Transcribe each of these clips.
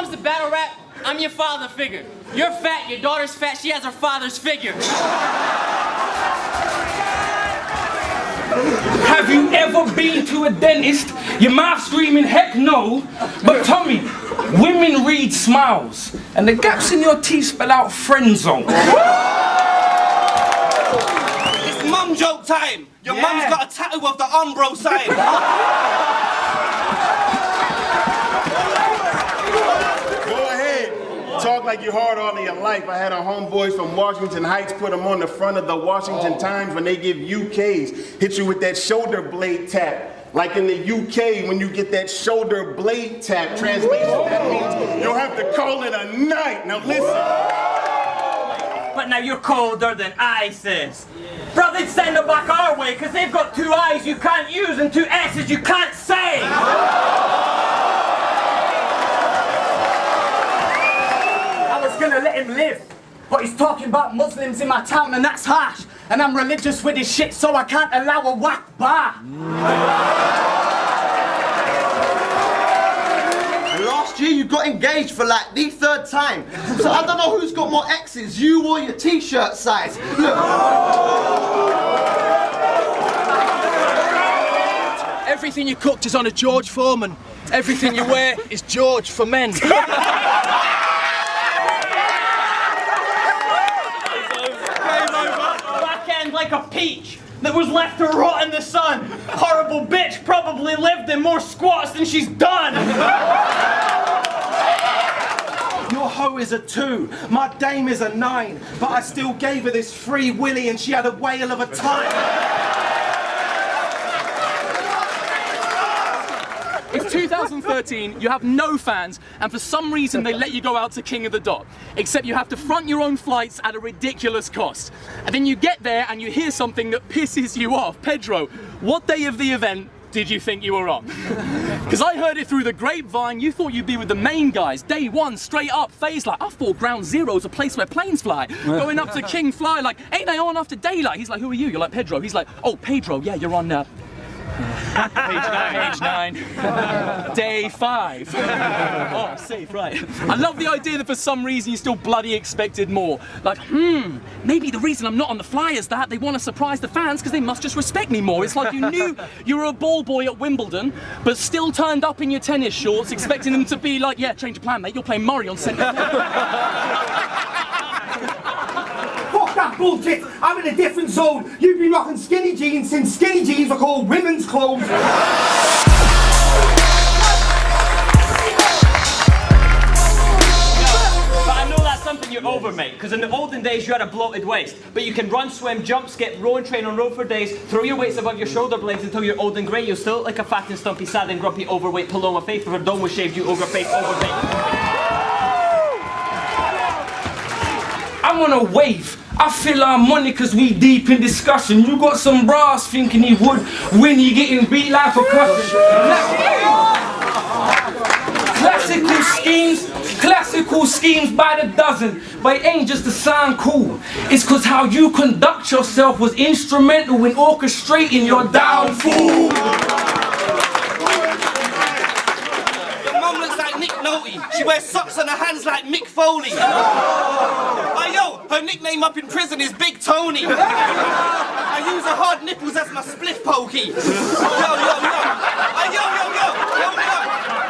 comes to battle rap, I'm your father figure. You're fat, your daughter's fat, she has her father's figure. Have you ever been to a dentist? Your mouth screaming heck no. But Tommy, women read smiles, and the gaps in your teeth spell out friend zone. It's mum joke time. Your mum's got a tattoo of the Umbro sign. Talk like you're hard all of your life. I had a homeboys from Washington Heights put them on the front of the Washington Times when they give UKs. Hit you with that shoulder blade tap. Like in the UK, when you get that shoulder blade tap, translation, that means you'll have to call it a night. Now listen. But now you're colder than ISIS. Bro, they'd send them back our way because they've got 2 I's you can't use and 2 S's you can't say. Gonna let him live, but he's talking about Muslims in my town and that's harsh, and I'm religious with his shit so I can't allow a whack bar. Last year you got engaged for like the 3rd time, so I don't know who's got more X's, you or your t-shirt size. Look. Everything you cooked is on a George Foreman. Everything you wear is George for men. Like a peach that was left to rot in the sun. Horrible bitch probably lived in more squats than she's done. Your hoe is a 2, my dame is a 9, but I still gave her this free willy and she had a whale of a time. It's 2013, you have no fans, and for some reason they let you go out to King of the Dot. Except you have to front your own flights at a ridiculous cost. And then you get there and you hear something that pisses you off. Pedro, what day of the event did you think you were on? Because I heard it through the grapevine, you thought you'd be with the main guys. Day 1, straight up, phase like, I thought Ground Zero's a place where planes fly. Going up to King Fly, like, ain't they on after daylight? He's like, who are you? You're like, Pedro. He's like, oh, Pedro, yeah, you're on Page 9. Day 5. Oh, safe, right. I love the idea that for some reason you still bloody expected more. Like, maybe the reason I'm not on the fly is that they want to surprise the fans because they must just respect me more. It's like you knew you were a ball boy at Wimbledon, but still turned up in your tennis shorts, expecting them to be like, yeah, change your plan, mate, you're playing Murray on centre. That bullshit! I'm in a different zone. You've been rocking skinny jeans since skinny jeans were called women's clothes. But I know that's something you're over, mate, because in the olden days you had a bloated waist, but you can run, swim, jump, skip, row and train on road for days, throw your weights above your shoulder blades until you're old and grey. You'll still look like a fat and stumpy, sad and grumpy, overweight Paloma Faith with her dome was shaved, you ogre face, overweight. I wanna wave. I feel our money cause we deep in discussion. You got some bras thinking he would win, he getting beat like percussion. Classical schemes by the dozen, but it ain't just to sound cool. It's cause how you conduct yourself was instrumental in orchestrating your downfall. She wears socks on her hands like Mick Foley. Yo, her nickname up in prison is Big Tony. I use her hard nipples as my spliff pokey.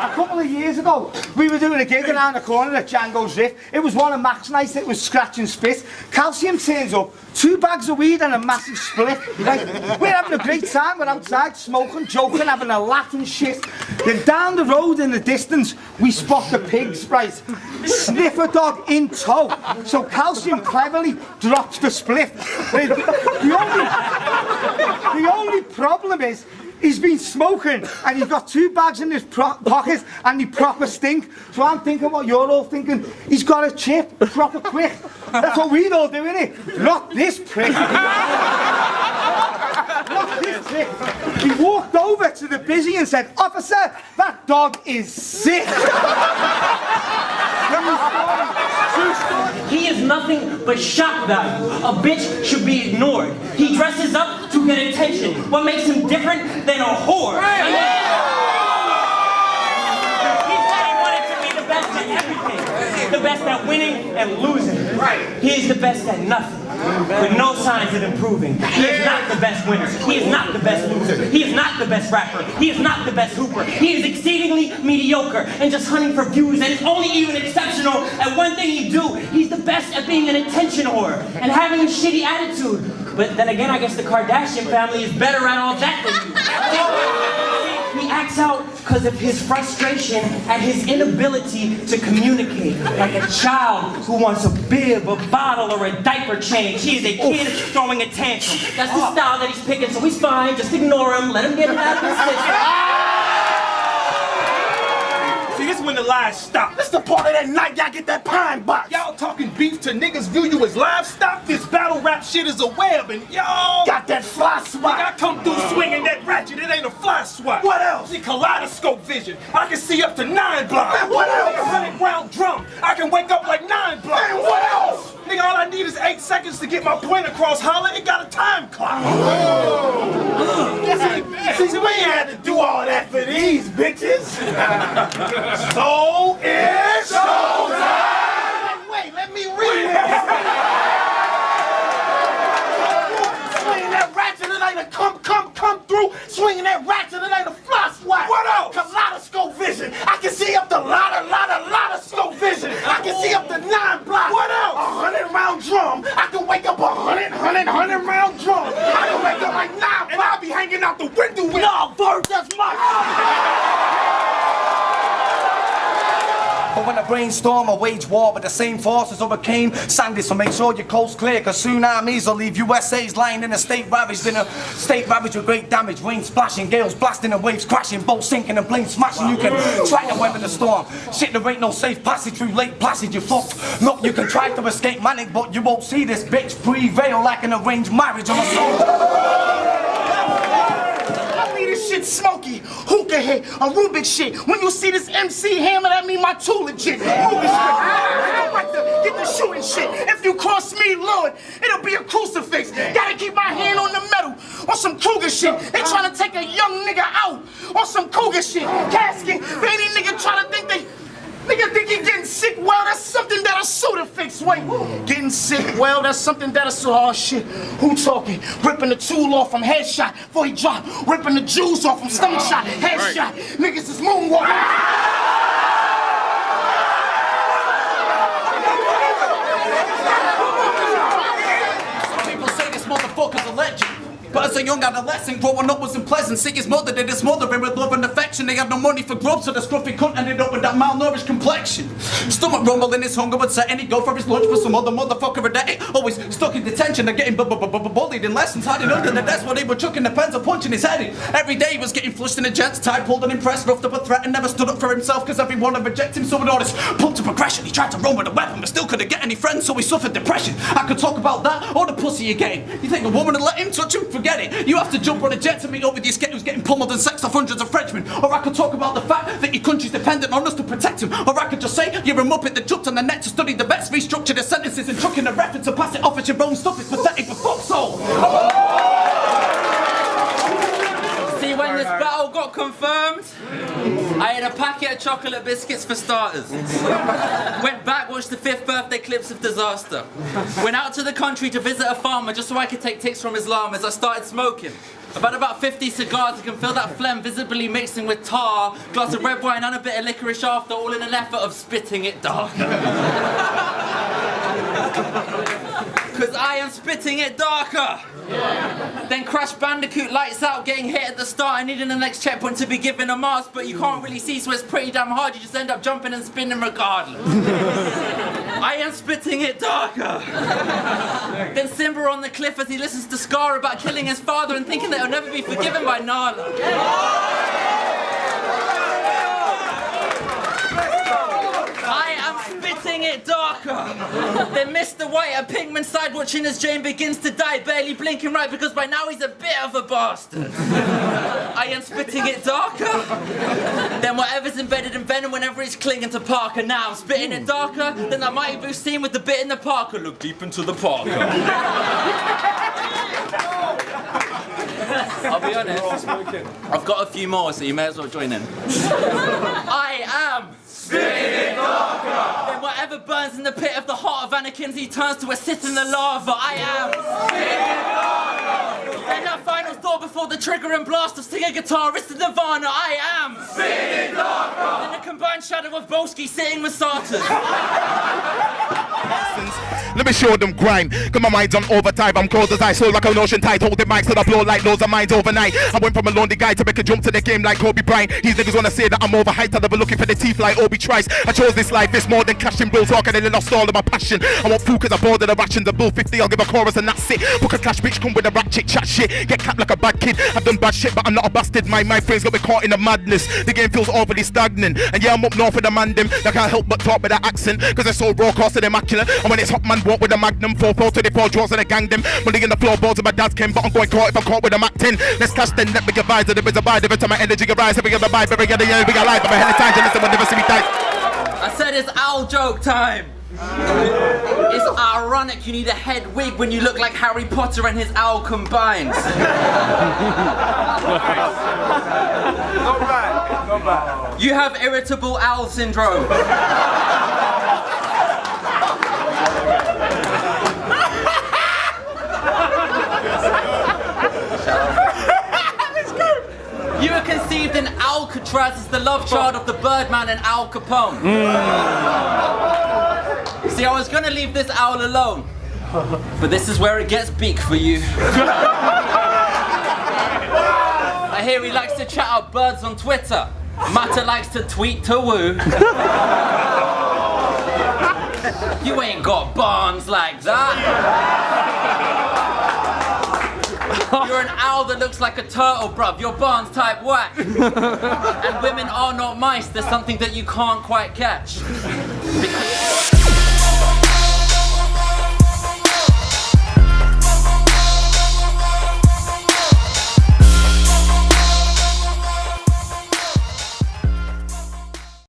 A couple of years ago, we were doing a gig around the corner at Django's Riff. It was one of Mac's nights, it was scratch and spit. Calcium turns up, 2 bags of weed and a massive split. Like, we're having a great time, we're outside smoking, joking, having a laugh and shit. Then down the road in the distance, we spot the pigs, right? Sniffer dog in tow. So Calcium cleverly drops the split. The only problem is, he's been smoking and he's got 2 bags in his pocket and he proper stink. So I'm thinking what you're all thinking. He's got a chip, proper quick. That's what we'd all do, innit? Not this prick. Not this prick. He walked over to the busy and said, "Officer, that dog is sick." He is nothing but shock value. A bitch should be ignored. He dresses up to get attention. What makes him different than a whore? He said he wanted to be the best at everything. best at winning and losing. He is the best at nothing, with no signs of improving. He is not the best winner. He is not the best loser. He is not the best rapper. He is not the best hooper. He is exceedingly mediocre and just hunting for views, and is only even exceptional at one thing he do. He's the best at being an attention whore and having a shitty attitude. But then again, I guess the Kardashian family is better at all that than you. He acts out because of his frustration at his inability to communicate, like a child who wants a bib, a bottle, or a diaper change. He is a kid throwing a tantrum. That's the style that he's picking, so he's fine. Just ignore him. Let him get it out of his system. See, this is when the lies stop. This the part of that night y'all get that pine box. Y'all talking beef to niggas view you as livestock? This battle rap shit is a web, and y'all got that fly swat. I come through swinging that ratchet, it ain't a fly swat. What else? See, kaleidoscope vision. I can see up to 9 blocks. Man, what else? 100 round drum. I can wake up like 9 blocks. Man, what else? Nigga, all I need is 8 seconds to get my point across. Holla, it got a time clock. See, we ain't had to do all that for these bitches. So it's showtime! Wait, let me read it. Swinging that ratchet, it ain't a come through. Swinging that ratchet, it ain't a fly swat. What else? Kaleidoscope vision. I can see up the lot of scope vision. I can see up the 9 blocks. What else? 100 round drum. I can wake up 100 round drum. I can wake up like 9 blocks. And I'll be hanging out the window with no, Bird, that's much. But when I brainstorm, I wage war with the same forces overcame. Sang this, so make sure your coast clear, cause tsunamis will leave USA's lying in a state ravaged with great damage. Rain splashing, gales blasting and waves crashing, boats sinking and planes smashing. You can try to weather the storm. Shit, there ain't no safe passage through Lake Placid, you fucked. Look, you can try to escape manic, but you won't see this bitch prevail like an arranged marriage on a song. This shit smoky, hookah hit, a Rubik shit. When you see this MC hammer, that mean my tool legit. Rubik shit. I like to get the shooting shit. If you cross me, Lord, it'll be a crucifix. Gotta keep my hand on the metal, on some Cougar shit. They tryna take a young nigga out, on some Cougar shit. Casking, for any nigga tryna think they... Nigga think he getting sick, well, that's something that'll suit a fix. Wait, getting sick, well, that's something that'll suit. Oh shit, who talking? Ripping the tool off from headshot before he drop. Ripping the juice off from stomach shot, headshot. Niggas is moonwalking. Some people say this motherfucker's a legend. But as a young adolescent, growing up wasn't pleasant. See his mother did his mother with love and affection. They had no money for grub, so the scruffy cunt ended up with that malnourished complexion. Stomach rumbling, his hunger would set, and he'd go for his lunch for some other motherfucker a day. Always stuck in detention and getting bullied in lessons. Hiding under the desk while they were chucking the pens or punching his head in. Every day he was getting flushed in a jet's tie, pulled and impressed, roughed up a threat, and never stood up for himself because everyone had rejected him. So with all this pumped up aggression, he tried to run with a weapon, but still couldn't get any friends, so he suffered depression. I could talk about that or the pussy again. You think a woman would let him touch him? Forget it. You have to jump on a jet to meet up with your skate who's getting pummeled and sexed off hundreds of Frenchmen. Or I could talk about the fact that your country's dependent on us to protect him. Or I could just say you're a muppet that jumped on the net to study the best, restructure the sentences and chuck in a reference to pass it off as your own stuff. It's pathetic, but fuck so. See, when this battle got confirmed, I had a packet of chocolate biscuits for starters. Went back, watched the 5th birthday clips of Disaster. Went out to the country to visit a farmer just so I could take tics from his llamas. I started smoking. I've had about 50 cigars, you can feel that phlegm visibly mixing with tar. Glass of red wine and a bit of licorice after, all in an effort of spitting it darker. Cause I am spitting it darker. Yeah. Then Crash Bandicoot lights out, getting hit at the start and needing the next checkpoint to be given a mask, but you can't really see, so it's pretty damn hard, you just end up jumping and spinning regardless. I am spitting it darker. Then Simba on the cliff as he listens to Scar about killing his father and thinking that he'll never be forgiven by Nala. I am spitting it darker. Then Mr. White at Pinkman's side watching as Jane begins to die, barely blinking right because by now he's a bit of a bastard. I am spitting it darker. Then whatever's embedded in Venom whenever he's clinging to Parker. Now I'm spitting it darker than that Mighty Boost scene with the bit in the Parker. Look deep into the Parker. I'll be honest, I've got a few more, so you may as well join in. I am spitting it darker than whatever Whatever burns in the pit of the heart of Anakin, he turns to a Sith in the lava. I am. Then that final thought before the trigger and blast of singer guitarist in Nirvana. I am. Then the combined shadow of Bolsky sitting with Sartors. Let me show them grind, cause my mind's on overdrive. I'm cold as ice, slow like an ocean tide. Holding mics till I blow like loads of minds overnight. I went from a lonely guy to make a jump to the game like Kobe Bryant. These niggas wanna say that I'm overhyped, I'm never looking for the teeth like Obi Trice. I chose this life, it's more than cash and bills, talking and then lost all of my passion. I want food cause I bored of the rations, a bill 50, I'll give a chorus and that's it. Book a clash, bitch, come with a ratchet, chat shit. Get capped like a bad kid, I've done bad shit but I'm not a bastard. My friends got me caught in the madness. The game feels overly stagnant. And yeah, I'm up north with the man them, I can't help but talk with that accent. Cause they're so raw, cost and immaculate. And when it's hot man walk with a magnum, 4-4 to the 4 draws and I gang them. Money in the floorboards of my dad's came, but I'm going caught if I'm caught with a Mac 10. Let's clash then, let me get vibes, and if it's a vibe, every time my energy get rise, every other vibe, every other year, every alive. I'm a hell of time, listen, will never see me die. I said it's owl joke time. It's ironic you need a head wig when you look like Harry Potter and his owl combined. Not bad. You have irritable owl syndrome. You were conceived in Alcatraz as the love child of the Birdman and Al Capone. See, I was gonna leave this owl alone, but this is where it gets big for you. I hear he likes to chat up birds on Twitter. Matter likes to tweet to woo. You ain't got barns like that. You're an owl that looks like a turtle, bruv. Your barn's type whack. And women are not mice. There's something that you can't quite catch. Because